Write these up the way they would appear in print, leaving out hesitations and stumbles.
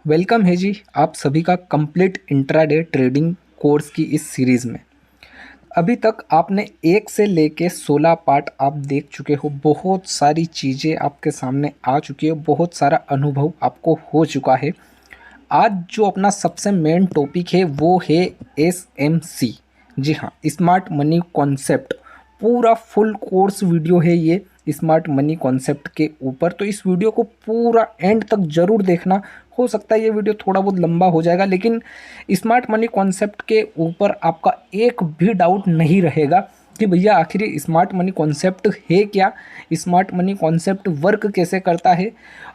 Welcome है जी आप सभी का कंप्लीट इंट्राडे ट्रेडिंग कोर्स की इस सीरीज़ में। अभी तक आपने 1 से लेके 16 पार्ट आप देख चुके हो। बहुत सारी चीज़ें आपके सामने आ चुकी है, बहुत सारा अनुभव आपको हो चुका है। आज जो अपना सबसे मेन टॉपिक है वो है SMC। जी हाँ, स्मार्ट मनी कॉन्सेप्ट। पूरा फुल कोर्स वीडियो है ये स्मार्ट मनी कॉन्सेप्ट के ऊपर। तो इस वीडियो को पूरा एंड तक ज़रूर देखना। हो सकता है ये वीडियो थोड़ा बहुत लंबा हो जाएगा, लेकिन स्मार्ट मनी कॉन्सेप्ट के ऊपर आपका एक भी डाउट नहीं रहेगा कि भैया आखिर ये स्मार्ट मनी कॉन्सेप्ट है क्या, स्मार्ट मनी कॉन्सेप्ट वर्क कैसे करता है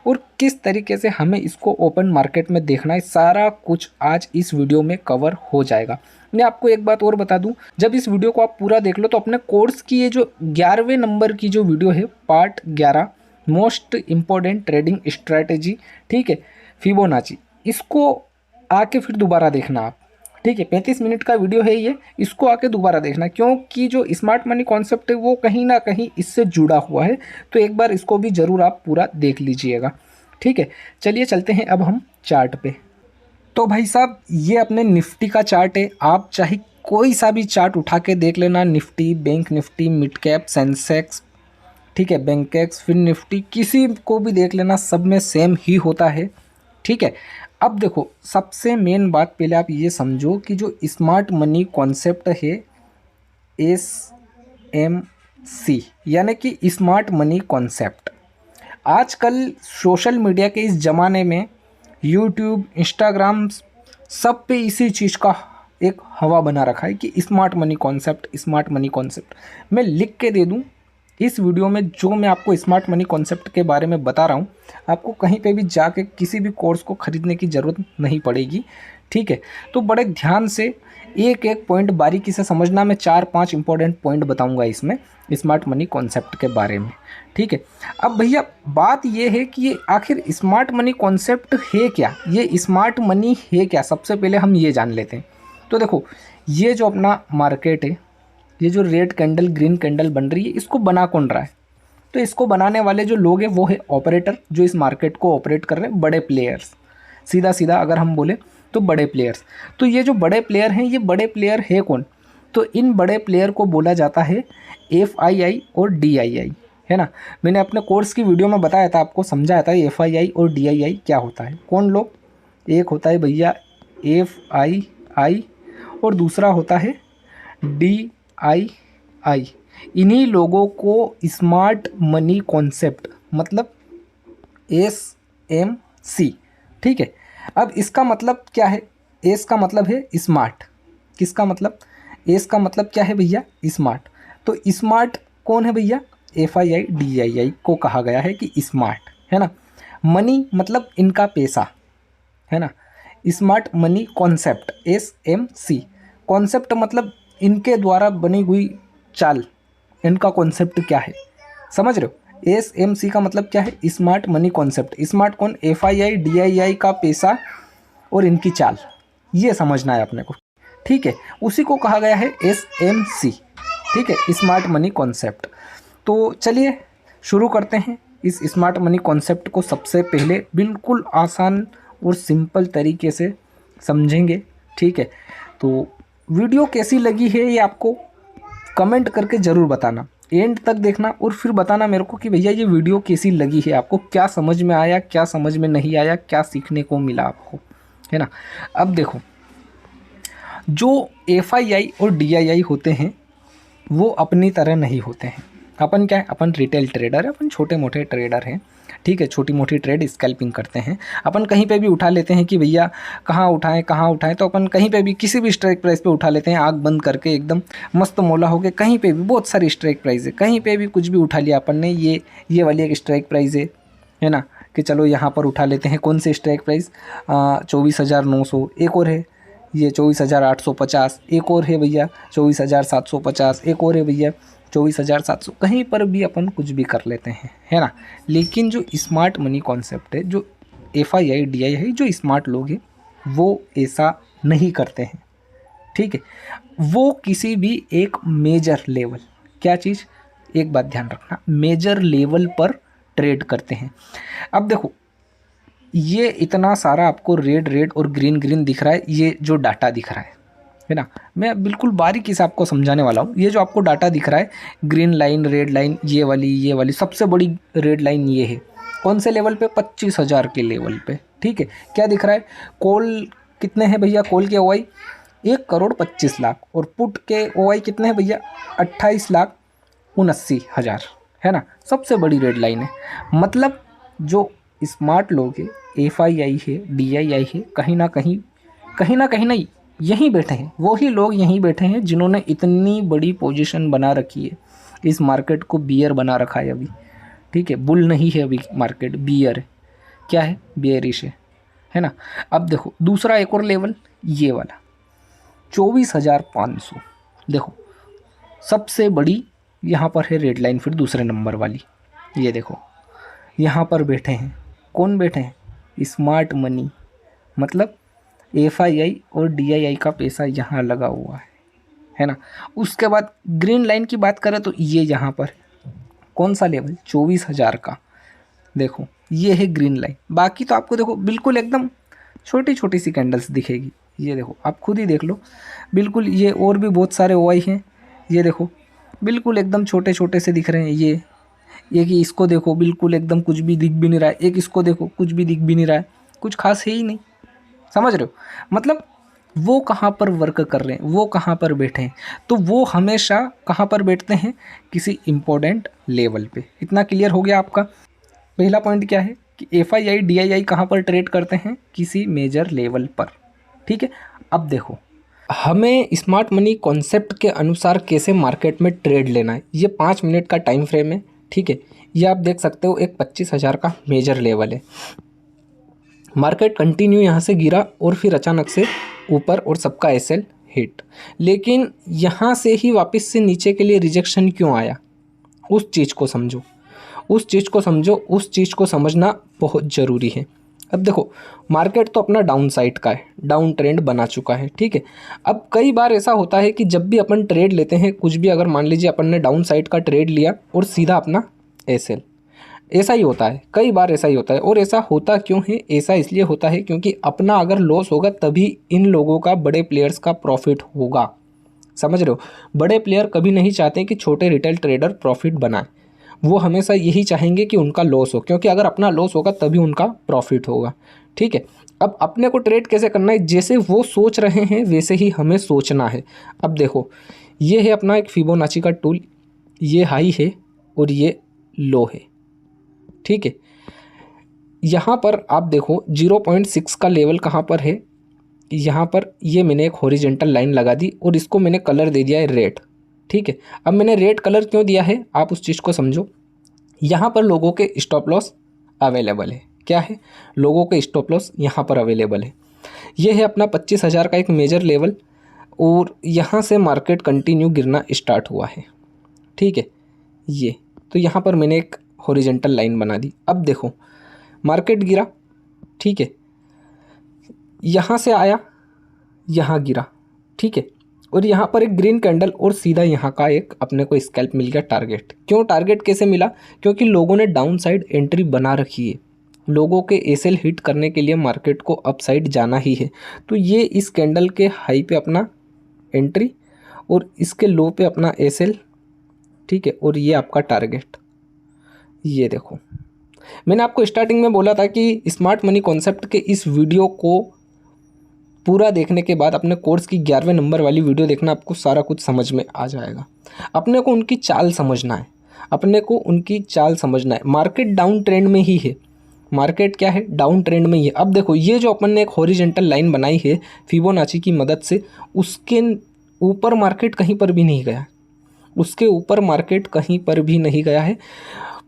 और किस तरीके से हमें इसको ओपन मार्केट में देखना है। सारा कुछ आज इस वीडियो में कवर हो जाएगा। मैं आपको एक बात और बता दूं, जब इस वीडियो को आप पूरा देख लो तो अपने कोर्स की ये जो 11वें नंबर की जो वीडियो है, part 11 most important trading strategy, ठीक है, फिबोनाची, इसको आके फिर दोबारा देखना आप। ठीक है, 35 मिनट का वीडियो है ये, इसको आके दोबारा देखना क्योंकि जो स्मार्ट मनी कॉन्सेप्ट है वो कहीं ना कहीं इससे जुड़ा हुआ है। तो एक बार इसको भी ज़रूर आप पूरा देख लीजिएगा। ठीक है, चलिए चलते हैं अब हम चार्ट पे। तो भाई साहब ये अपने निफ्टी का चार्ट है। आप चाहे कोई सा भी चार्ट उठा के देख लेना, Nifty, bank Nifty, mid cap, Sensex, ठीक है, बैंकेक्स, फिर निफ्टी, किसी को भी देख लेना, सब में सेम ही होता है। ठीक है, अब देखो सबसे मेन बात पहले आप ये समझो कि जो स्मार्ट मनी कॉन्सेप्ट है SMC यानी कि स्मार्ट मनी कॉन्सेप्ट, आजकल सोशल मीडिया के इस ज़माने में यूट्यूब, इंस्टाग्राम, सब पे इसी चीज़ का एक हवा बना रखा है कि smart money concept, smart money concept. मैं लिख के दे दूं इस वीडियो में जो मैं आपको स्मार्ट मनी कॉन्सेप्ट के बारे में बता रहा हूं, आपको कहीं पे भी जाके किसी भी कोर्स को ख़रीदने की ज़रूरत नहीं पड़ेगी। ठीक है, तो बड़े ध्यान से एक एक पॉइंट बारीकी से समझना। मैं 4-5 इंपॉर्टेंट पॉइंट बताऊंगा इसमें स्मार्ट मनी कॉन्सेप्ट के बारे में। ठीक है, अब भैया बात ये है कि ये आखिर स्मार्ट मनी कॉन्सेप्ट है क्या, ये स्मार्ट मनी है क्या, सबसे पहले हम ये जान लेते हैं। तो देखो ये जो अपना मार्केट है, ये जो रेड कैंडल ग्रीन कैंडल बन रही है, इसको बना कौन रहा है? तो इसको बनाने वाले जो लोग हैं वो है ऑपरेटर, जो इस मार्केट को ऑपरेट कर रहे हैं, बड़े प्लेयर्स। सीधा सीधा अगर हम बोले तो बड़े प्लेयर्स। तो ये जो बड़े प्लेयर हैं, ये बड़े प्लेयर है कौन? तो इन बड़े प्लेयर को बोला जाता है FII और DII, है ना। मैंने अपने कोर्स की वीडियो में बताया था, आपको समझाया था FII और DII क्या होता है। कौन लोग? एक होता है भैया FII और दूसरा होता है DII। इन्हीं लोगों को स्मार्ट मनी कॉन्सेप्ट मतलब SMC, ठीक है। अब इसका मतलब क्या है? एस का मतलब है स्मार्ट, किसका मतलब? एस का मतलब क्या है भैया? स्मार्ट। तो स्मार्ट कौन है भैया? FII DII को कहा गया है कि स्मार्ट, है ना। मनी मतलब इनका पैसा, है ना। Smart money concept SMC, concept मतलब इनके द्वारा बनी हुई चाल, इनका कॉन्सेप्ट क्या है, समझ रहे हो। SMC का मतलब क्या है? Smart money concept. स्मार्ट कौन? FII DII का पैसा और इनकी चाल, ये समझना है अपने को। ठीक है, उसी को कहा गया है SMC, ठीक है, स्मार्ट मनी कॉन्सेप्ट। तो चलिए शुरू करते हैं इस स्मार्ट मनी कॉन्सेप्ट को। सबसे पहले बिल्कुल आसान और सिंपल तरीके से समझेंगे। ठीक है, तो वीडियो कैसी लगी है ये आपको कमेंट करके ज़रूर बताना, एंड तक देखना और फिर बताना मेरे को कि भैया ये वीडियो कैसी लगी है आपको, क्या समझ में आया, क्या समझ में नहीं आया, क्या सीखने को मिला आपको, है ना। अब देखो जो FII और DII होते हैं वो अपनी तरह नहीं होते हैं। अपन क्या है? अपन रिटेल ट्रेडर है, अपन छोटे मोटे ट्रेडर हैं। ठीक है, छोटी मोटी ट्रेड स्कैल्पिंग करते हैं। अपन कहीं पे भी उठा लेते हैं कि भैया कहाँ उठाएं, तो अपन कहीं पे भी किसी भी स्ट्राइक प्राइस पे उठा लेते हैं, आग बंद करके एकदम मस्त मौला हो गए। कहीं पे भी बहुत सारी स्ट्राइक प्राइस है, कहीं पे भी कुछ भी उठा लिया अपन ने। ये वाली एक स्ट्राइक प्राइस है ना, कि चलो यहाँ पर उठा लेते हैं। कौन सी स्ट्राइक प्राइस? 24,900। एक और है ये 24,850। एक और है भैया 24,750। एक और है भैया 24,700। कहीं पर भी अपन कुछ भी कर लेते हैं, है ना। लेकिन जो स्मार्ट मनी कॉन्सेप्ट है, जो FII DII है, जो स्मार्ट लोग हैं वो ऐसा नहीं करते हैं। ठीक है, वो किसी भी एक मेजर लेवल, क्या चीज़, एक बात ध्यान रखना, मेजर लेवल पर ट्रेड करते हैं। अब देखो ये इतना सारा आपको रेड रेड और ग्रीन ग्रीन दिख रहा है, ये जो डाटा दिख रहा है ना, मैं बिल्कुल बारीकी से आपको समझाने वाला हूँ। ये जो आपको डाटा दिख रहा है, ग्रीन लाइन, रेड लाइन, ये वाली सबसे बड़ी रेड लाइन ये है। कौन से लेवल पे? 25,000 के लेवल पे, ठीक है। क्या दिख रहा है? कॉल कितने हैं भैया? कॉल के OI 1,25,00,000 और पुट के OI कितने हैं भैया? 28,79,000, है ना। सबसे बड़ी रेड लाइन है। मतलब जो स्मार्ट लोग हैं, FII है, DII है, कहीं ना कहीं नहीं, यहीं बैठे हैं। वही लोग यहीं बैठे हैं जिन्होंने इतनी बड़ी पोजीशन बना रखी है। इस मार्केट को बियर बना रखा है अभी, ठीक है। बुल नहीं है अभी, मार्केट बियर है। क्या है? बियरिश है ना। अब देखो दूसरा एक और लेवल, ये वाला 24,500। देखो सबसे बड़ी यहाँ पर है रेड लाइन। फिर दूसरे नंबर वाली, ये देखो यहाँ पर बैठे हैं। कौन बैठे हैं? Smart money. मतलब FII और DII का पैसा यहाँ लगा हुआ है ना। उसके बाद ग्रीन लाइन की बात करें तो ये यहाँ पर कौन सा लेवल? 24,000 का। देखो ये है ग्रीन लाइन। बाकी तो आपको देखो बिल्कुल एकदम छोटी छोटी सी कैंडल्स दिखेगी। ये देखो आप खुद ही देख लो, बिल्कुल। ये और भी बहुत सारे OI हैं, ये देखो बिल्कुल एकदम छोटे छोटे से दिख रहे हैं। ये एक ही इसको देखो, बिल्कुल एकदम कुछ भी दिख भी नहीं रहा है। एक इसको देखो, कुछ भी दिख भी नहीं रहा है, कुछ खास है ही नहीं। समझ रहे हो? मतलब वो कहाँ पर वर्क कर रहे हैं, वो कहाँ पर बैठे हैं। तो वो हमेशा कहाँ पर बैठते हैं? किसी इम्पोर्टेंट लेवल पे। इतना क्लियर हो गया आपका। पहला पॉइंट क्या है कि FII DII कहाँ पर ट्रेड करते हैं? किसी मेजर लेवल पर, ठीक है। अब देखो हमें स्मार्ट मनी कॉन्सेप्ट के अनुसार कैसे मार्केट में ट्रेड लेना है। ये 5 मिनट का टाइम फ्रेम है, ठीक है। ये आप देख सकते हो, एक 25,000 का मेजर लेवल है। मार्केट कंटिन्यू यहाँ से गिरा और फिर अचानक से ऊपर और सबका SL हिट। लेकिन यहाँ से ही वापस से नीचे के लिए रिजेक्शन क्यों आया? उस चीज़ को समझो, उस चीज़ को समझो, उस चीज़ को समझना बहुत ज़रूरी है। अब देखो मार्केट तो अपना डाउन साइड का है, डाउन ट्रेंड बना चुका है, ठीक है। अब कई बार ऐसा होता है कि जब भी अपन ट्रेड लेते हैं कुछ भी, अगर मान लीजिए अपन ने डाउन साइड का ट्रेड लिया और सीधा अपना SL, ऐसा ही होता है, कई बार ऐसा ही होता है। और ऐसा होता क्यों है? ऐसा इसलिए होता है क्योंकि अपना अगर लॉस होगा तभी इन लोगों का, बड़े प्लेयर्स का प्रॉफिट होगा। समझ रहे हो? बड़े प्लेयर कभी नहीं चाहते कि छोटे रिटेल ट्रेडर प्रॉफिट बनाए। वो हमेशा यही चाहेंगे कि उनका लॉस हो, क्योंकि अगर अपना लॉस होगा तभी उनका प्रॉफिट होगा, ठीक है। अब अपने को ट्रेड कैसे करना है? जैसे वो सोच रहे हैं वैसे ही हमें सोचना है। अब देखो ये है अपना एक फिबोनाची का टूल, ये हाई है और ये लो है, ठीक है। यहाँ पर आप देखो 0.6 का लेवल कहाँ पर है? यहाँ पर। ये मैंने एक हॉरिजेंटल लाइन लगा दी और इसको मैंने कलर दे दिया है रेड, ठीक है। अब मैंने रेड कलर क्यों दिया है आप उस चीज़ को समझो। यहाँ पर लोगों के स्टॉप लॉस अवेलेबल है। क्या है? लोगों के स्टॉप लॉस यहाँ पर अवेलेबल है। ये है अपना 25,000 का एक मेजर लेवल और यहाँ से मार्केट कंटिन्यू गिरना स्टार्ट हुआ है, ठीक है। ये तो यहाँ पर मैंने एक हॉरिजेंटल लाइन बना दी। अब देखो मार्केट गिरा, ठीक है। यहाँ से आया, यहाँ गिरा, ठीक है। और यहाँ पर एक ग्रीन कैंडल और सीधा यहाँ का एक अपने को स्कैल्प मिल गया टारगेट। क्यों टारगेट कैसे मिला? क्योंकि लोगों ने डाउन साइड एंट्री बना रखी है। लोगों के SL हिट करने के लिए मार्केट को अप साइड जाना ही है। तो ये इस कैंडल के हाई पे अपना एंट्री और इसके लो पे अपना SL, ठीक है। और ये आपका टारगेट। ये देखो मैंने आपको स्टार्टिंग में बोला था कि स्मार्ट मनी कॉन्सेप्ट के इस वीडियो को पूरा देखने के बाद अपने कोर्स की 11वें नंबर वाली वीडियो देखना, आपको सारा कुछ समझ में आ जाएगा। अपने को उनकी चाल समझना है, अपने को उनकी चाल समझना है। मार्केट डाउन ट्रेंड में ही है, मार्केट क्या है? डाउन ट्रेंड में ही है। अब देखो ये जो अपन ने एक हॉरिजेंटल लाइन बनाई है फिबोनाची की मदद से, उसके ऊपर मार्केट कहीं पर भी नहीं गया, उसके ऊपर मार्केट कहीं पर भी नहीं गया है।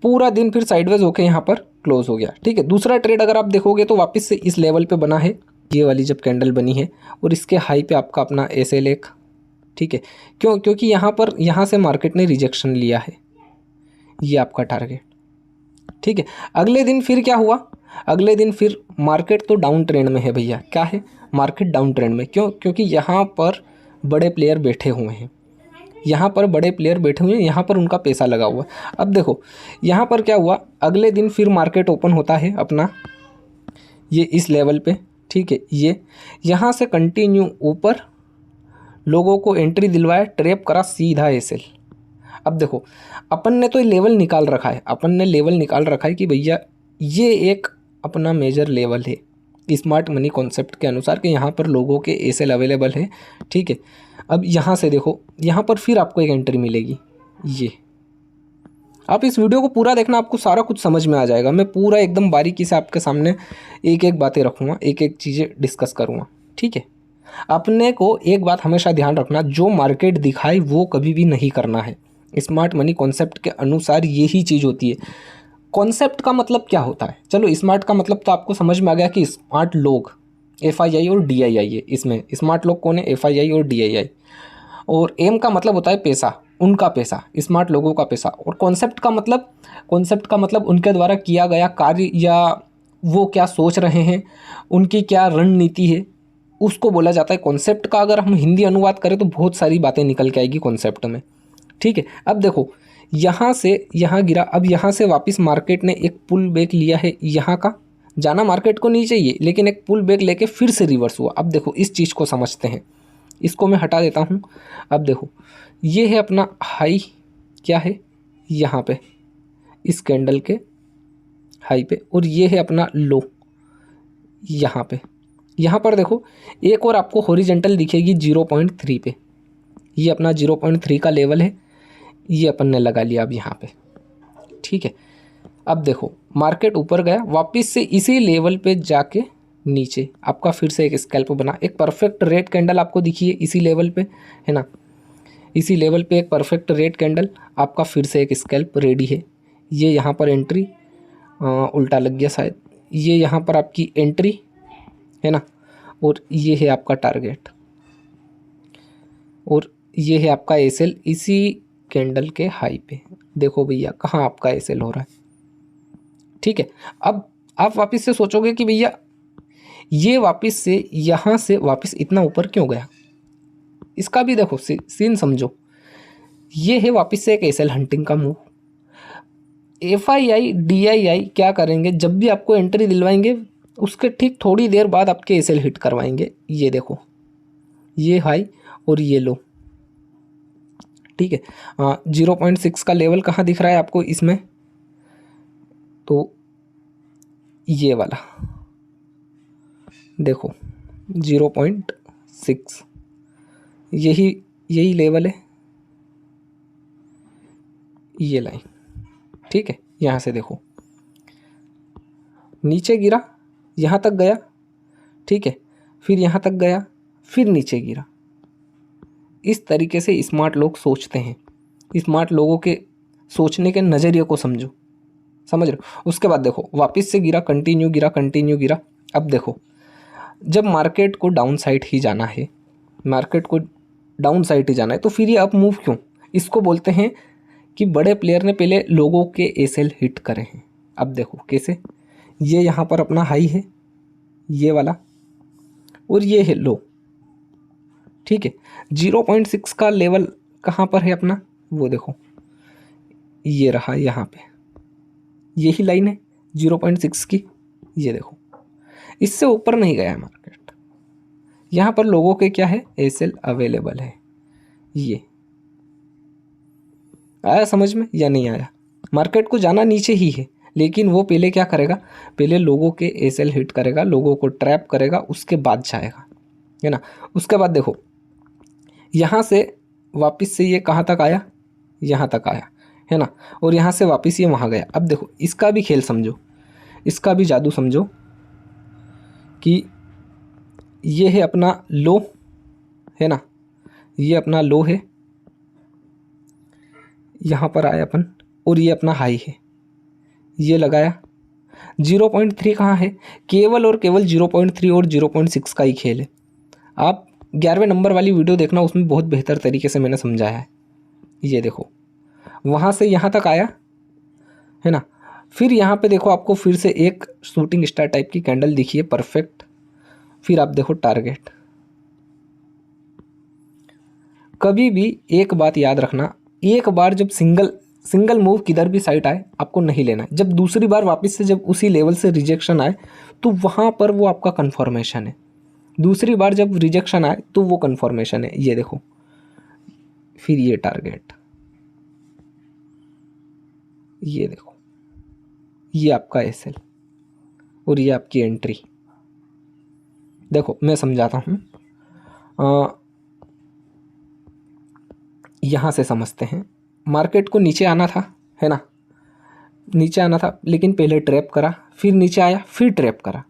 पूरा दिन फिर साइडवेज होकर यहाँ पर क्लोज हो गया, ठीक है। दूसरा ट्रेड अगर आप देखोगे तो वापस से इस लेवल पे बना है, ये वाली जब कैंडल बनी है और इसके हाई पे आपका अपना SL एक, ठीक है। क्यों? क्योंकि यहाँ से मार्केट ने रिजेक्शन लिया है, ये आपका टारगेट, ठीक है। अगले दिन फिर क्या हुआ? अगले दिन फिर मार्केट तो डाउन ट्रेंड में है भैया। क्या है? मार्केट डाउन ट्रेंड में। क्यों? क्योंकि यहाँ पर बड़े प्लेयर बैठे हुए हैं, यहाँ पर बड़े प्लेयर बैठे हुए हैं, यहाँ पर उनका पैसा लगा हुआ है। अब देखो यहाँ पर क्या हुआ? अगले दिन फिर मार्केट ओपन होता है अपना, ये इस लेवल पे, ठीक है। ये यहाँ से कंटिन्यू ऊपर लोगों को एंट्री दिलवाया, ट्रैप करा सीधा एसएल। अब देखो अपन ने तो लेवल निकाल रखा है, अपन ने लेवल निकाल रखा है कि भैया ये एक अपना मेजर लेवल है स्मार्ट मनी कॉन्सेप्ट के अनुसार कि यहाँ पर लोगों के एसएल अवेलेबल है, ठीक है। अब यहाँ से देखो, यहाँ पर फिर आपको एक एंट्री मिलेगी। ये आप इस वीडियो को पूरा देखना, आपको सारा कुछ समझ में आ जाएगा। मैं पूरा एकदम बारीकी से आपके सामने एक एक बातें रखूँगा, एक एक चीज़ें डिस्कस करूँगा, ठीक है। अपने को एक बात हमेशा ध्यान रखना, जो मार्केट दिखाए वो कभी भी नहीं करना है। स्मार्ट मनी कॉन्सेप्ट के अनुसार यही चीज़ होती है। कॉन्सेप्ट का मतलब क्या होता है, चलो स्मार्ट का मतलब तो आपको समझ में आ गया कि स्मार्ट लोग FII और DII है। इसमें स्मार्ट लोग कौन है, FII और DII। और एम का मतलब होता है पैसा, उनका पैसा, स्मार्ट लोगों का पैसा। और कॉन्सेप्ट का मतलब उनके द्वारा किया गया कार्य या वो क्या सोच रहे हैं, उनकी क्या रणनीति है, उसको बोला जाता है कॉन्सेप्ट का। अगर हम हिंदी अनुवाद करें तो बहुत सारी बातें निकल के आएगी कॉन्सेप्ट में, ठीक है। अब देखो यहाँ से यहाँ गिरा, अब यहाँ से वापस मार्केट ने एक पुल बैक लिया है, यहाँ का जाना मार्केट को नीचे ही है, लेकिन एक पुल बैक लेके फिर से रिवर्स हुआ। अब देखो इस चीज़ को समझते हैं, इसको मैं हटा देता हूँ। अब देखो ये है अपना हाई, क्या है यहाँ पे इस कैंडल के हाई पे, और ये है अपना लो यहाँ पे। यहाँ पर देखो एक और आपको हॉरिजेंटल दिखेगी 0.3 पे, ये अपना 0.3 का लेवल है, ये अपन ने लगा लिया अब यहाँ पे, ठीक है। अब देखो मार्केट ऊपर गया, वापस से इसी लेवल पे जाके नीचे आपका फिर से एक स्कैल्प बना, एक परफेक्ट रेड कैंडल आपको दिखी है इसी लेवल पे, है ना। इसी लेवल पे एक परफेक्ट रेड कैंडल, आपका फिर से एक स्कैल्प रेडी है। ये यहाँ पर एंट्री, उल्टा लग गया शायद, ये यहाँ पर आपकी एंट्री है ना, और ये है आपका टारगेट, और ये है आपका एसएल इसी कैंडल के हाई पे। देखो भैया कहाँ आपका एसएल हो रहा है, ठीक है। अब आप वापस से सोचोगे कि भैया ये वापस से यहाँ से वापस इतना ऊपर क्यों गया, इसका भी देखो सीन समझो। ये है वापस से एक एसएल हंटिंग का मूव। FII DII क्या करेंगे, जब भी आपको एंट्री दिलवाएंगे उसके ठीक थोड़ी देर बाद आपके एसएल हिट करवाएंगे। ये देखो ये हाई और ये लो, ठीक है। 0.6 का लेवल कहाँ दिख रहा है आपको इसमें, तो ये वाला देखो 0.6, यही लेवल है, ये लाइन, ठीक है। यहाँ से देखो नीचे गिरा, यहाँ तक गया, ठीक है, फिर यहाँ तक गया, फिर नीचे गिरा। इस तरीके से स्मार्ट लोग सोचते हैं। स्मार्ट लोगों के सोचने के नज़रिए को समझो, समझ रहे हो। उसके बाद देखो वापस से गिरा, कंटिन्यू गिरा। अब देखो जब मार्केट को डाउन साइड ही जाना है, तो फिर ये अप मूव क्यों, इसको बोलते हैं कि बड़े प्लेयर ने पहले लोगों के एसएल हिट करे हैं। अब देखो कैसे, ये यहाँ पर अपना हाई है ये वाला, और ये है लो, ठीक है। 0.6 का लेवल कहाँ पर है अपना, वो देखो ये रहा यहाँ पे, यही लाइन है 0.6 की। ये देखो इससे ऊपर नहीं गया है मार्केट, यहाँ पर लोगों के क्या है एसएल अवेलेबल है। ये आया समझ में या नहीं आया। मार्केट को जाना नीचे ही है, लेकिन वो पहले क्या करेगा, पहले लोगों के एसएल हिट करेगा, लोगों को ट्रैप करेगा, उसके बाद जाएगा, है ना। उसके बाद देखो यहाँ से वापस से ये कहाँ तक आया, यहाँ तक आया, है ना, और यहाँ से वापस ये वहाँ गया। अब देखो इसका भी खेल समझो, इसका भी जादू समझो कि ये है अपना लो, है ना, ये अपना लो है, यहाँ पर आया अपन, और ये अपना हाई है, ये लगाया। 0.3 कहाँ है, केवल और केवल 0.3 और 0.6 का ही खेल है। आप 11वें नंबर वाली वीडियो देखना, उसमें बहुत बेहतर तरीके से मैंने समझाया है। ये देखो वहाँ से यहाँ तक आया, है ना, फिर यहाँ पे देखो आपको फिर से एक शूटिंग स्टार टाइप की कैंडल दिखी है परफेक्ट, फिर आप देखो टारगेट। कभी भी एक बात याद रखना, एक बार जब सिंगल सिंगल मूव किधर भी साइड आए आपको नहीं लेना है। जब दूसरी बार वापस से जब उसी लेवल से रिजेक्शन आए तो वहाँ पर वो आपका कन्फर्मेशन है। दूसरी बार जब रिजेक्शन आए तो वो कन्फर्मेशन है। ये देखो, फिर ये टारगेट, ये देखो, ये आपका एसएल और ये आपकी एंट्री। देखो मैं समझाता हूँ, यहाँ से समझते हैं। मार्केट को नीचे आना था, है ना, नीचे आना था, लेकिन पहले ट्रैप करा, फिर नीचे आया, फिर ट्रैप करा,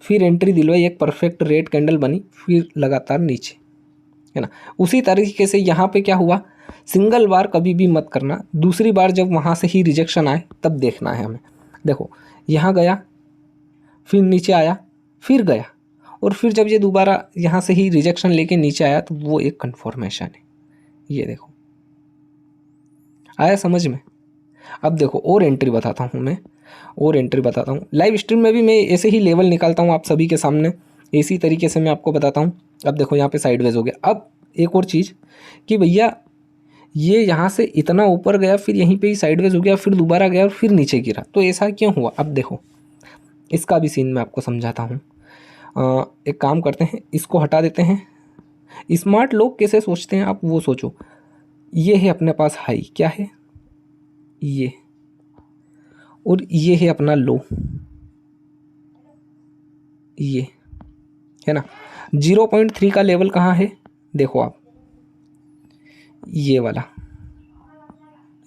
फिर एंट्री दिलवाई, एक परफेक्ट रेड कैंडल बनी, फिर लगातार नीचे, है ना। उसी तरीके से यहाँ पे क्या हुआ, सिंगल बार कभी भी मत करना, दूसरी बार जब वहाँ से ही रिजेक्शन आए तब देखना है हमें। देखो यहाँ गया, फिर नीचे आया, फिर गया, और फिर जब ये दोबारा यहाँ से ही रिजेक्शन लेके नीचे आया तो वो एक कन्फर्मेशन है। ये देखो, आया समझ में। अब देखो और एंट्री बताता हूँ मैं, और एंट्री बताता हूँ। लाइव स्ट्रीम में भी मैं ऐसे ही लेवल निकालता हूँ आप सभी के सामने, इसी तरीके से मैं आपको बताता हूँ। अब देखो यहाँ पे साइडवेज हो गया। अब एक और चीज़ कि भैया ये यहाँ से इतना ऊपर गया, फिर यहीं पे ही साइडवेज हो गया, फिर दोबारा गया और फिर नीचे गिरा, तो ऐसा क्यों हुआ। अब देखो इसका भी सीन मैं आपको समझाता हूँ। एक काम करते हैं, इसको हटा देते हैं। स्मार्ट लोग कैसे सोचते हैं आप वो सोचो। ये है अपने पास हाई, क्या है ये, और ये है अपना लो, ये है ना। 0.3 का लेवल कहाँ है, देखो आप, ये वाला,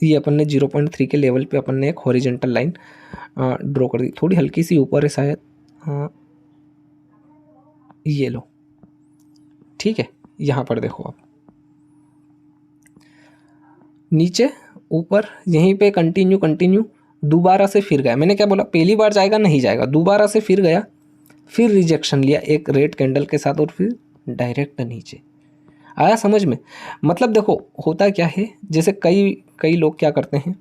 ये अपन ने 0.3 के लेवल पे अपन ने एक हॉरिजेंटल लाइन ड्रॉ कर दी, थोड़ी हल्की सी ऊपर है शायद, ये लो, ठीक है। यहाँ पर देखो आप, नीचे ऊपर, यहीं पे कंटिन्यू कंटिन्यू, दोबारा से फिर गया। मैंने क्या बोला, पहली बार जाएगा नहीं जाएगा, दोबारा से फिर गया, फिर रिजेक्शन लिया एक रेड कैंडल के साथ, और फिर डायरेक्ट नीचे आया समझ में। मतलब देखो होता क्या है, जैसे कई लोग क्या करते हैं,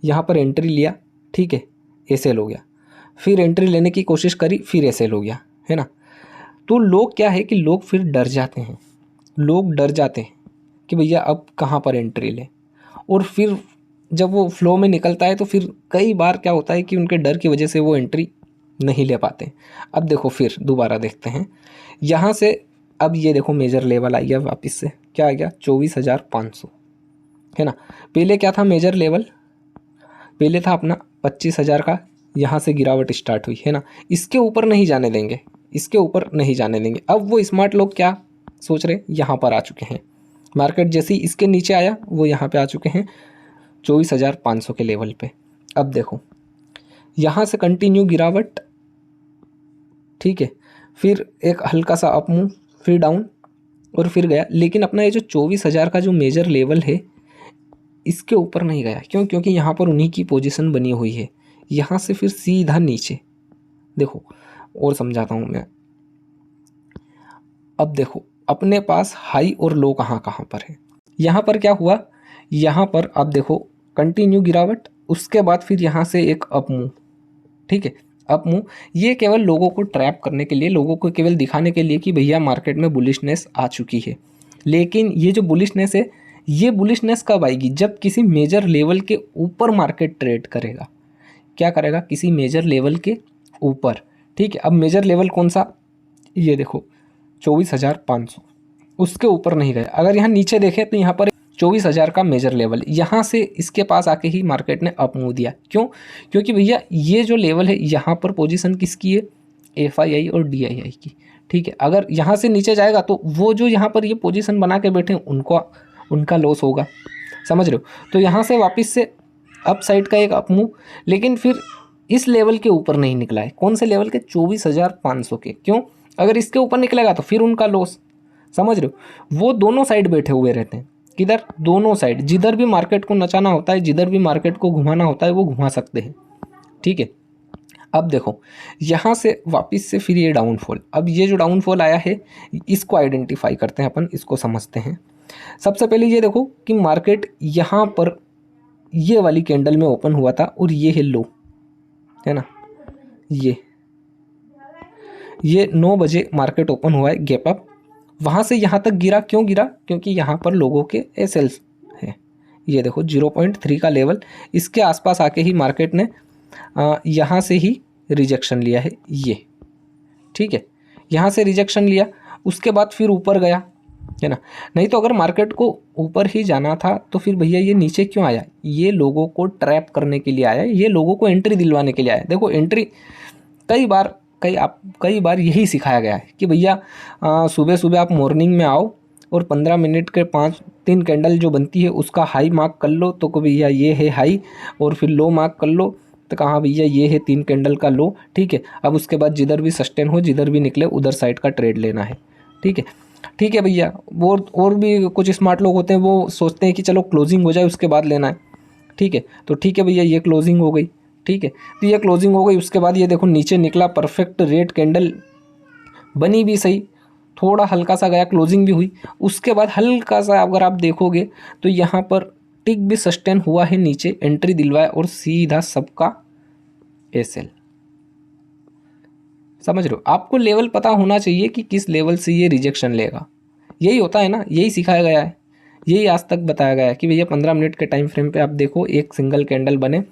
यहाँ पर एंट्री लिया, ठीक है, एसएल हो गया, फिर एंट्री लेने की कोशिश करी, फिर एसएल हो गया, है ना। तो लोग क्या है कि लोग फिर डर जाते हैं, लोग डर जाते हैं कि भैया अब कहाँ पर एंट्री लें, और फिर जब वो फ्लो में निकलता है तो फिर कई बार क्या होता है कि उनके डर की वजह से वो एंट्री नहीं ले पाते। अब देखो फिर दोबारा देखते हैं यहाँ से। अब ये देखो मेजर लेवल आ गया वापस से, क्या आ गया 24,500, है ना। पहले क्या था मेजर लेवल, पहले था अपना 25,000 का, यहाँ से गिरावट स्टार्ट हुई, है ना। इसके ऊपर नहीं जाने देंगे, इसके ऊपर नहीं जाने देंगे। अब वो स्मार्ट लोग क्या सोच रहे हैं, यहाँ पर आ चुके हैं, मार्केट जैसे ही इसके नीचे आया वो यहाँ पे आ चुके हैं 24,500 के लेवल पे। अब देखो यहाँ से कंटिन्यू गिरावट, ठीक है, फिर एक हल्का सा अप मूव, फिर डाउन, और फिर गया। लेकिन अपना ये जो 24,000 का जो मेजर लेवल है इसके ऊपर नहीं गया, क्यों, क्योंकि यहाँ पर उन्हीं की पोजीशन बनी हुई है। यहाँ से फिर सीधा नीचे, देखो और समझाता हूँ मैं। अब देखो अपने पास हाई और लो कहाँ कहाँ पर है। यहाँ पर क्या हुआ, यहाँ पर आप देखो कंटिन्यू गिरावट, उसके बाद फिर यहाँ से एक अप मूव, ठीक है, अप मूव। ये केवल लोगों को ट्रैप करने के लिए, लोगों को केवल दिखाने के लिए कि भैया मार्केट में बुलिशनेस आ चुकी है। लेकिन ये जो बुलिशनेस है, ये बुलिशनेस कब आएगी, जब किसी मेजर लेवल के ऊपर मार्केट ट्रेड करेगा। क्या करेगा, किसी मेजर लेवल के ऊपर, ठीक है। अब मेजर लेवल कौन सा, ये देखो 24,500, उसके ऊपर नहीं गया। अगर यहाँ नीचे देखें तो यहाँ पर 24,000 का मेजर लेवल, यहाँ से इसके पास आके ही मार्केट ने अप मूव दिया। क्यों, क्योंकि भैया ये जो लेवल है यहाँ पर पोजीशन किसकी है, FII और DII की, ठीक है। अगर यहाँ से नीचे जाएगा तो वो जो यहाँ पर ये पोजीशन बना के बैठे उनको उनका लॉस होगा, समझ रहे हो। तो यहाँ से वापस से अप साइड का एक अप मूव, लेकिन फिर इस लेवल के ऊपर नहीं निकला है। कौन से लेवल के, 24,500 के। क्यों, अगर इसके ऊपर निकलेगा तो फिर उनका लॉस, समझ रहे हो। वो दोनों साइड बैठे हुए रहते हैं, किधर, दोनों साइड, जिधर भी मार्केट को नचाना होता है, जिधर भी मार्केट को घुमाना होता है वो घुमा सकते हैं, ठीक है। अब देखो यहाँ से वापस से फिर ये डाउनफॉल, अब ये जो डाउनफॉल आया है इसको आइडेंटिफाई करते हैं अपन, इसको समझते हैं। सबसे पहले ये देखो कि मार्केट यहाँ पर ये वाली कैंडल में ओपन हुआ था और ये है लो, है ना। ये 9 बजे मार्केट ओपन हुआ है, गैप अप, वहाँ से यहाँ तक गिरा। क्यों गिरा, क्योंकि यहाँ पर लोगों के एसएल्स हैं, ये देखो 0.3 का लेवल, इसके आसपास आके ही मार्केट ने यहाँ से ही रिजेक्शन लिया है ये, ठीक है, यहाँ से रिजेक्शन लिया, उसके बाद फिर ऊपर गया, है ना। नहीं तो अगर मार्केट को ऊपर ही जाना था तो फिर भैया ये नीचे क्यों आया? ये लोगों को ट्रैप करने के लिए आया, ये लोगों को एंट्री दिलवाने के लिए आया। देखो एंट्री कई बार यही सिखाया गया है कि भैया सुबह सुबह आप मॉर्निंग में आओ और 15 मिनट के 3 कैंडल जो बनती है उसका हाई मार्क कर लो, तो भैया ये है हाई, और फिर लो मार्क कर लो, तो कहाँ भैया ये है 3 कैंडल का लो, ठीक है। अब उसके बाद जिधर भी सस्टेन हो, जिधर भी निकले उधर साइड का ट्रेड लेना है, ठीक है। ठीक है भैया, वो और भी कुछ स्मार्ट लोग होते हैं, वो सोचते हैं कि चलो क्लोजिंग हो जाए उसके बाद लेना है, ठीक है। तो ठीक है भैया, ये क्लोजिंग हो गई, ठीक है, तो ये क्लोजिंग हो गई, उसके बाद ये देखो नीचे निकला परफेक्ट रेड कैंडल बनी भी सही, थोड़ा हल्का सा गया, क्लोजिंग भी हुई, उसके बाद हल्का सा अगर आप देखोगे तो यहाँ पर टिक भी सस्टेन हुआ है, नीचे एंट्री दिलवाया और सीधा सबका एसएल। समझ रहे हो? आपको लेवल पता होना चाहिए कि किस लेवल से ये रिजेक्शन लेगा, यही होता है ना, यही सिखाया गया है, यही आज तक बताया गया है कि भैया 15 मिनट के टाइम फ्रेम पे आप देखो एक सिंगल कैंडल बने,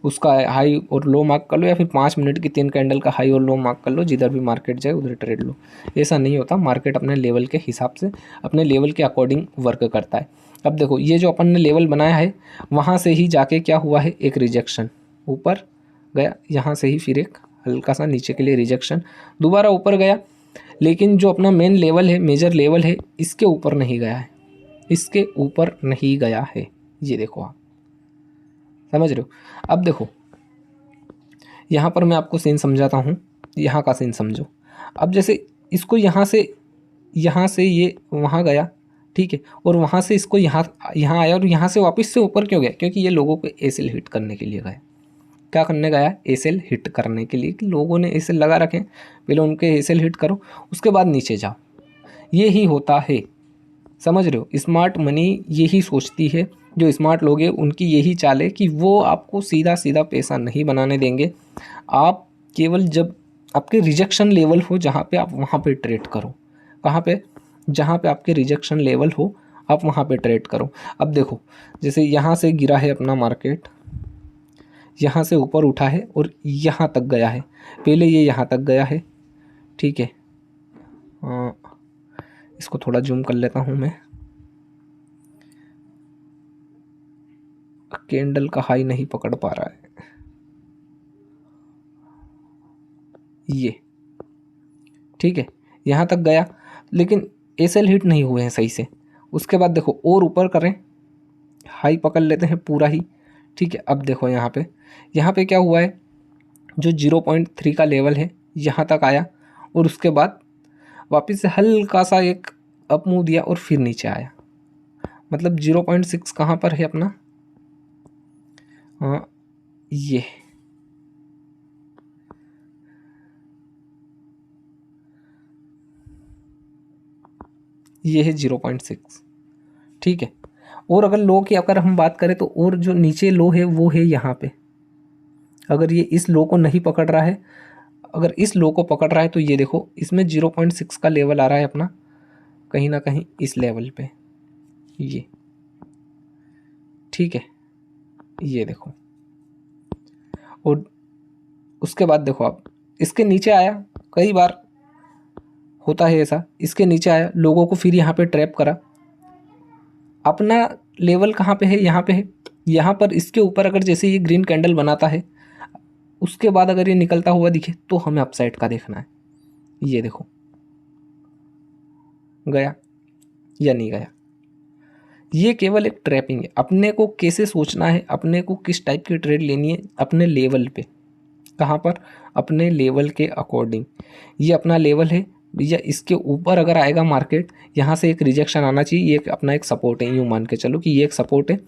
उसका हाई और लो मार्क कर लो, या फिर 5 मिनट की 3 कैंडल का हाई और लो मार्क कर लो, जिधर भी मार्केट जाए उधर ट्रेड लो। ऐसा नहीं होता, मार्केट अपने लेवल के हिसाब से, अपने लेवल के अकॉर्डिंग वर्क करता है। अब देखो ये जो अपन ने लेवल बनाया है, वहाँ से ही जाके क्या हुआ है, एक रिजेक्शन ऊपर गया, यहाँ से ही फिर एक हल्का सा नीचे के लिए रिजेक्शन, दोबारा ऊपर गया, लेकिन जो अपना मेन लेवल है, मेजर लेवल है, इसके ऊपर नहीं गया है, इसके ऊपर नहीं गया है, ये देखो आप समझ रहे हो। अब देखो यहाँ पर मैं आपको सीन समझाता हूँ, यहाँ का सीन समझो। अब जैसे इसको यहाँ से ये वहाँ गया, ठीक है, और वहाँ से इसको यहाँ आया और यहाँ से वापस से ऊपर क्यों गया? क्योंकि ये लोगों को एसएल हिट करने के लिए गया। क्या करने गया? एसएल हिट करने के लिए, कि लोगों ने एसएल लगा रखे, पहले उनके एसएल हिट करो, उसके बाद नीचे जाओ, ये ही होता है। समझ रहे हो? स्मार्ट मनी यही सोचती है, जो स्मार्ट लोग हैं उनकी यही चाल है कि वो आपको सीधा सीधा पैसा नहीं बनाने देंगे। आप केवल जब आपके रिजेक्शन लेवल हो जहाँ पे, आप वहाँ पे ट्रेड करो। कहाँ पे? जहाँ पे आपके रिजेक्शन लेवल हो आप वहाँ पे ट्रेड करो। अब देखो जैसे यहाँ से गिरा है अपना मार्केट, यहाँ से ऊपर उठा है और यहाँ तक गया है, पहले ये यहाँ तक गया है, ठीक है। इसको थोड़ा जूम कर लेता हूँ मैं, कैंडल का हाई नहीं पकड़ पा रहा है ये, ठीक है, यहाँ तक गया, लेकिन एसएल हिट नहीं हुए हैं सही से। उसके बाद देखो और ऊपर करें, हाई पकड़ लेते हैं पूरा ही, ठीक है। अब देखो यहाँ पे क्या हुआ है, जो 0.3 का लेवल है यहाँ तक आया और उसके बाद वापस से हल्का सा एक अप मूव दिया और फिर नीचे आया। मतलब 0.6 कहाँ पर है अपना, ये है 0.6, ठीक है। और अगर लो की अगर हम बात करें तो और जो नीचे लो है वो है यहाँ पे। अगर ये इस लो को नहीं पकड़ रहा है, अगर इस लो को पकड़ रहा है तो ये देखो इसमें 0.6 का लेवल आ रहा है अपना, कहीं ना कहीं इस लेवल पे ये, ठीक है, ये देखो। और उसके बाद देखो आप इसके नीचे आया, कई बार होता है ऐसा, इसके नीचे आया, लोगों को फिर यहाँ पे ट्रैप करा। अपना लेवल कहाँ पे है? यहाँ पे है। यहाँ पर इसके ऊपर अगर जैसे ये ग्रीन कैंडल बनाता है, उसके बाद अगर ये निकलता हुआ दिखे तो हमें अपसाइड का देखना है। ये देखो गया या नहीं गया, ये केवल एक ट्रैपिंग है। अपने को कैसे सोचना है, अपने को किस टाइप की ट्रेड लेनी है, अपने लेवल पे। कहाँ पर? अपने लेवल के अकॉर्डिंग। ये अपना लेवल है भैया, इसके ऊपर अगर आएगा मार्केट, यहाँ से एक रिजेक्शन आना चाहिए, ये अपना एक सपोर्ट है, यूँ मान के चलो कि ये एक सपोर्ट है,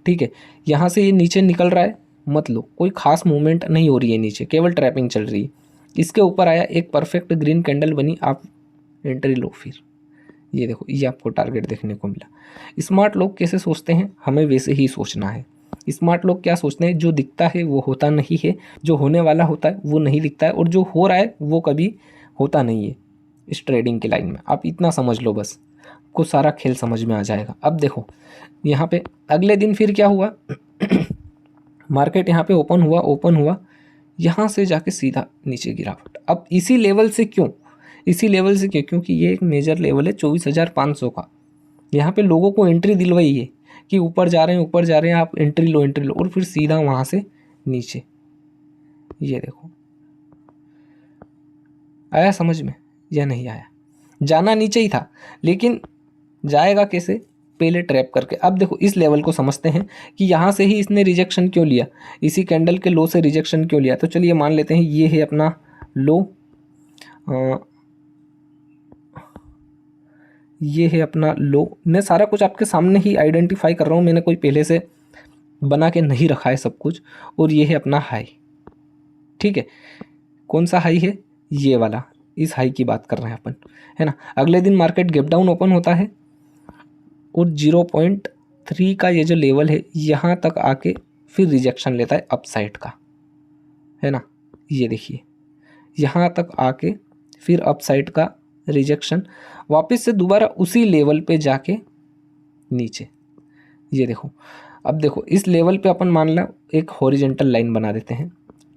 ठीक है। यहाँ से ये नीचे निकल रहा है, मत लो, कोई खास मूवमेंट नहीं हो रही है नीचे, केवल ट्रैपिंग चल रही है। इसके ऊपर आया, एक परफेक्ट ग्रीन कैंडल बनी, आप एंट्री लो। फिर ये देखो, ये आपको टारगेट देखने को मिला। स्मार्ट लोग कैसे सोचते हैं, हमें वैसे ही सोचना है। स्मार्ट लोग क्या सोचते हैं, जो दिखता है वो होता नहीं है, जो होने वाला होता है वो नहीं दिखता है, और जो हो रहा है वो कभी होता नहीं है इस ट्रेडिंग की लाइन में। आप इतना समझ लो बस। को सारा खेल समझ में आ जाएगा। अब देखो यहाँ पे अगले दिन फिर क्या हुआ मार्केट यहाँ पे ओपन हुआ यहाँ से जाके सीधा नीचे गिरावट। अब इसी लेवल से क्यों, क्योंकि ये एक मेजर लेवल है 24,500 का। यहाँ पे लोगों को एंट्री दिलवाई है कि ऊपर जा रहे हैं आप एंट्री लो और फिर सीधा वहाँ से नीचे। ये देखो आया समझ में या नहीं आया? जाना नीचे ही था लेकिन जाएगा कैसे, पहले ट्रैप करके। अब देखो इस लेवल को समझते हैं कि यहाँ से ही इसने रिजेक्शन क्यों लिया, इसी कैंडल के लो से रिजेक्शन क्यों लिया। तो चलिए मान लेते हैं ये है अपना लो, ये है अपना लो। मैं सारा कुछ आपके सामने ही आइडेंटिफाई कर रहा हूँ, मैंने कोई पहले से बना के नहीं रखा है सब कुछ। और ये है अपना हाई, ठीक है। कौन सा हाई है? ये वाला, इस हाई की बात कर रहे हैं अपन, है ना। अगले दिन मार्केट गैप डाउन ओपन होता है और 0.3 का ये जो लेवल है यहाँ तक आके फिर रिजेक्शन लेता है अपसाइड का, है ना। ये देखिए यहाँ तक आके फिर अपसाइड का रिजेक्शन, वापस से दोबारा उसी लेवल पे जाके नीचे। ये देखो अब देखो इस लेवल पे अपन मान लो एक हॉरिजेंटल लाइन बना देते हैं,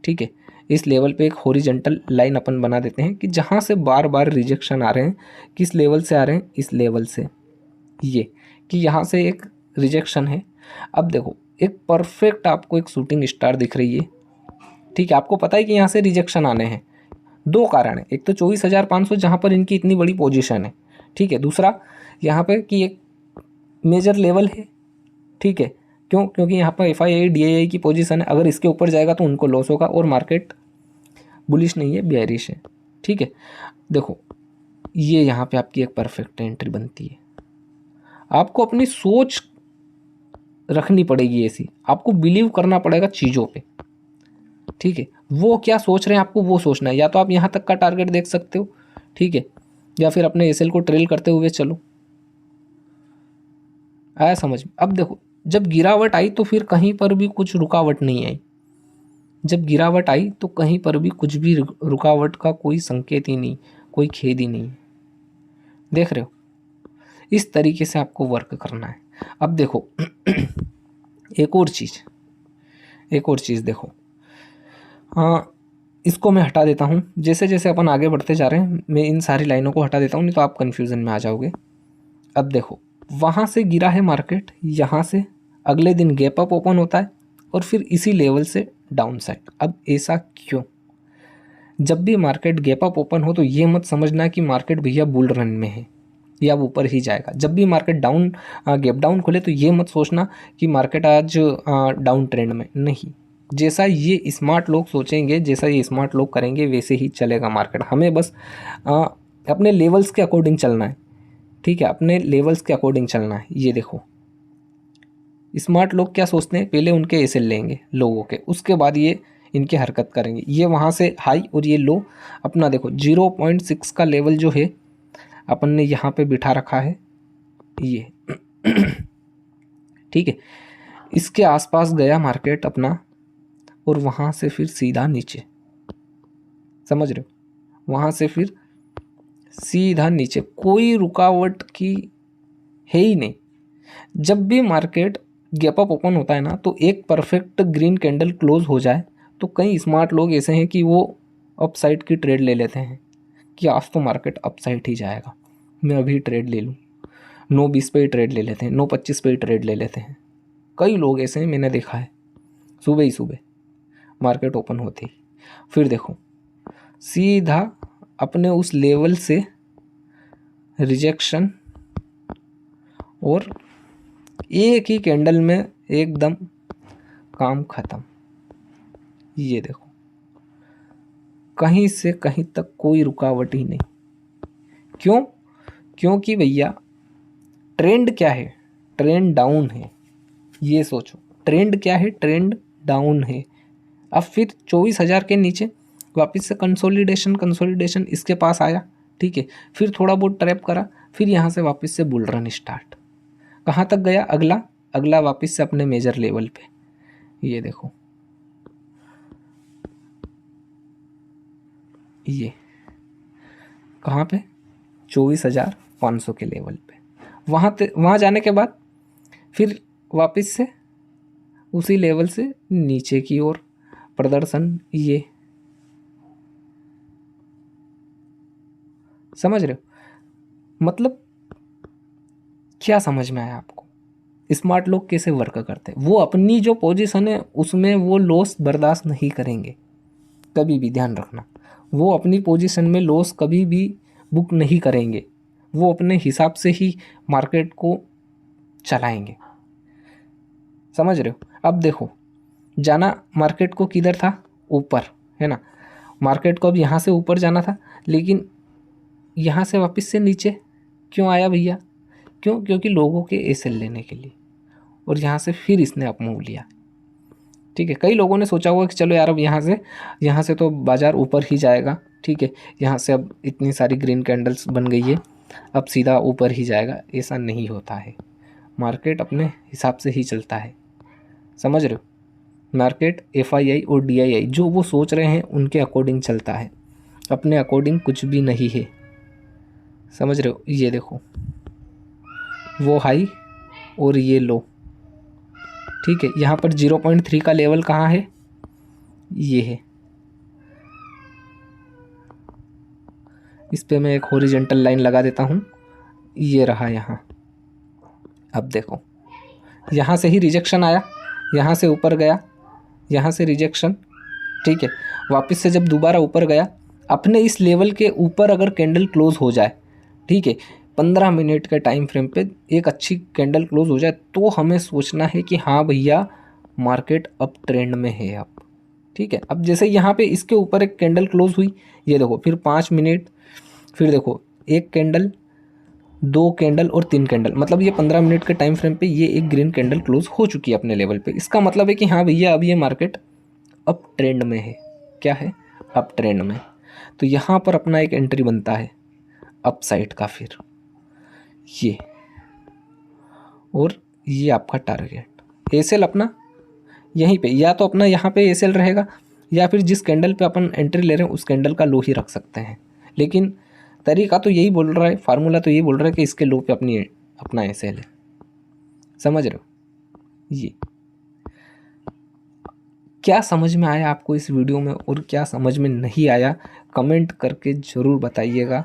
ठीक है। इस लेवल पे एक हॉरिजेंटल लाइन अपन बना देते हैं कि जहाँ से बार बार रिजेक्शन आ रहे हैं, किस लेवल से आ रहे हैं, इस लेवल से। ये कि यहाँ से एक रिजेक्शन है। अब देखो एक परफेक्ट आपको एक शूटिंग स्टार दिख रही है, ठीक है। आपको पता है कि यहाँ से रिजेक्शन आने हैं, दो कारण है। एक तो 24,500 जहाँ पर इनकी इतनी बड़ी पोजीशन है, ठीक है। दूसरा यहाँ पे कि एक मेजर लेवल है, ठीक है। क्यों? क्योंकि यहाँ पर FII DII की पोजीशन है, अगर इसके ऊपर जाएगा तो उनको लॉस होगा और मार्केट बुलिश नहीं है, बेयरिश है, ठीक है। देखो ये यहाँ पे आपकी एक परफेक्ट एंट्री बनती है। आपको अपनी सोच रखनी पड़ेगी ऐसी, आपको बिलीव करना पड़ेगा चीज़ों पे, ठीक है। वो क्या सोच रहे हैं आपको वो सोचना है। या तो आप यहाँ तक का टारगेट देख सकते हो, ठीक है, या फिर अपने SL को ट्रेल करते हुए चलो। आया समझ में? अब देखो जब गिरावट आई तो फिर कहीं पर भी कुछ रुकावट नहीं आई। जब गिरावट आई तो कहीं पर भी कुछ भी रुकावट का कोई संकेत ही नहीं, कोई खेद ही नहीं। देख रहे हो? इस तरीके से आपको वर्क करना है। अब देखो एक और चीज़ देखो, हाँ इसको मैं हटा देता हूँ। जैसे जैसे अपन आगे बढ़ते जा रहे हैं मैं इन सारी लाइनों को हटा देता हूँ, नहीं तो आप कन्फ्यूज़न में आ जाओगे। अब देखो वहाँ से गिरा है मार्केट, यहाँ से अगले दिन गैप अप ओपन होता है और फिर इसी लेवल से डाउन साइड। अब ऐसा क्यों? जब भी मार्केट गैप अप ओपन हो तो ये मत समझना कि मार्केट भैया बुल रन में है या वो ऊपर ही जाएगा। जब भी मार्केट डाउन गैप डाउन खुले तो ये मत सोचना कि मार्केट आज डाउन ट्रेंड में नहीं। जैसा ये स्मार्ट लोग सोचेंगे, जैसा ये स्मार्ट लोग करेंगे वैसे ही चलेगा मार्केट। हमें बस अपने लेवल्स के अकॉर्डिंग चलना है, ठीक है, अपने लेवल्स के अकॉर्डिंग चलना है। ये देखो स्मार्ट लोग क्या सोचते हैं, पहले उनके एसएल लेंगे लोगों के, उसके बाद ये इनकी हरकत करेंगे। ये वहाँ से हाई और ये लो अपना देखो 0.6 का लेवल जो है अपन ने यहाँ पे बिठा रखा है ये ठीक है। इसके आसपास गया मार्केट अपना और वहाँ से फिर सीधा नीचे, समझ रहे हो, वहाँ से फिर सीधा नीचे, कोई रुकावट की है ही नहीं। जब भी मार्केट गैप अप ओपन होता है ना तो एक परफेक्ट ग्रीन कैंडल क्लोज हो जाए तो कई स्मार्ट लोग ऐसे हैं कि वो अपसाइड की ट्रेड ले लेते हैं कि आज तो मार्केट अपसाइड ही जाएगा, मैं अभी ट्रेड ले लूँ। 9.20 पे ही ट्रेड ले लेते हैं, 9.25 पे ही ट्रेड ले लेते हैं। कई लोग ऐसे हैं, मैंने देखा है। सुबह ही सुबह मार्केट ओपन होती, फिर देखो सीधा अपने उस लेवल से रिजेक्शन और एक ही कैंडल में एकदम काम खत्म। ये देखो कहीं से कहीं तक कोई रुकावट ही नहीं। क्यों? क्योंकि भैया ट्रेंड क्या है, ट्रेंड डाउन है। ये सोचो ट्रेंड क्या है, ट्रेंड डाउन है। अब फिर 24,000 के नीचे वापस से कंसोलिडेशन इसके पास आया, ठीक है। फिर थोड़ा बहुत ट्रैप करा, फिर यहाँ से वापस से बुल रन स्टार्ट। कहाँ तक गया? अगला वापस से अपने मेजर लेवल पे। ये देखो ये कहाँ पे 24,000 500 के लेवल पे। वहाँ जाने के बाद फिर वापस से उसी लेवल से नीचे की ओर प्रदर्शन, ये समझ रहे हो? मतलब क्या समझ में आया आपको? स्मार्ट लोग कैसे वर्क करते हैं? वो अपनी जो पोजीशन है उसमें वो लॉस बर्दाश्त नहीं करेंगे, कभी भी ध्यान रखना। वो अपनी पोजीशन में लॉस कभी भी बुक नहीं करेंगे, वो अपने हिसाब से ही मार्केट को चलाएंगे। समझ रहे हो? अब देखो, जाना मार्केट को किधर था? ऊपर, है ना। मार्केट को अब यहाँ से ऊपर जाना था, लेकिन यहाँ से वापस से नीचे क्यों आया भैया? क्यों? क्योंकि लोगों के एसएल लेने के लिए, और यहाँ से फिर इसने अप मूव लिया। ठीक है, कई लोगों ने सोचा होगा कि चलो यार अब यहाँ से तो बाज़ार ऊपर ही जाएगा। ठीक है, यहाँ से अब इतनी सारी ग्रीन कैंडल्स बन गई है, अब सीधा ऊपर ही जाएगा। ऐसा नहीं होता है, मार्केट अपने हिसाब से ही चलता है। समझ रहे हो? मार्केट एफआईआई और डीआईआई जो वो सोच रहे हैं उनके अकॉर्डिंग चलता है, अपने अकॉर्डिंग कुछ भी नहीं है। समझ रहे हो? ये देखो, वो हाई और ये लो। ठीक है, यहाँ पर 0.3 का लेवल कहाँ है? ये है। इस पे मैं एक हॉरिजॉन्टल लाइन लगा देता हूँ, ये रहा यहाँ। अब देखो, यहाँ से ही रिजेक्शन आया, यहाँ से ऊपर गया, यहाँ से रिजेक्शन। ठीक है, वापस से जब दोबारा ऊपर गया, अपने इस लेवल के ऊपर अगर कैंडल क्लोज हो जाए, ठीक है, 15 मिनट के टाइम फ्रेम पे एक अच्छी कैंडल क्लोज हो जाए, तो हमें सोचना है कि हाँ भैया मार्केट अप ट्रेंड में है अब। ठीक है, अब जैसे यहाँ पे इसके ऊपर एक कैंडल क्लोज हुई, ये देखो, फिर 5 मिनट, फिर देखो एक कैंडल, 2 कैंडल और 3 कैंडल, मतलब ये 15 मिनट के टाइम फ्रेम पे ये एक ग्रीन कैंडल क्लोज हो चुकी है अपने लेवल पे। इसका मतलब है कि हाँ भैया अब ये मार्केट अप ट्रेंड में है। क्या है? अप ट्रेंड में। तो यहाँ पर अपना एक एंट्री बनता है अप साइड का, फिर ये, और ये आपका टारगेट एसएल अपना यहीं पे, या तो अपना यहाँ पे एसएल रहेगा, या फिर जिस कैंडल पे अपन एंट्री ले रहे हैं उस कैंडल का लो ही रख सकते हैं। लेकिन तरीका तो यही बोल रहा है, फार्मूला तो यही बोल रहा है कि इसके लो पे अपना एसएल है। समझ रहे हो? ये क्या समझ में आया आपको इस वीडियो में, और क्या समझ में नहीं आया कमेंट करके ज़रूर बताइएगा।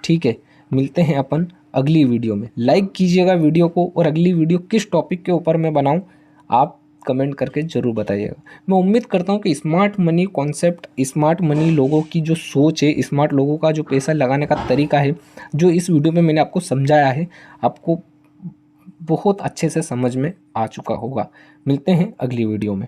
ठीक है, मिलते हैं अपन अगली वीडियो में। लाइक कीजिएगा वीडियो को, और अगली वीडियो किस टॉपिक के ऊपर मैं बनाऊं आप कमेंट करके ज़रूर बताइएगा। मैं उम्मीद करता हूं कि smart money concept, smart money लोगों की जो सोच है, स्मार्ट लोगों का जो पैसा लगाने का तरीका है, जो इस वीडियो में मैंने आपको समझाया है, आपको बहुत अच्छे से समझ में आ चुका होगा। मिलते हैं अगली वीडियो में।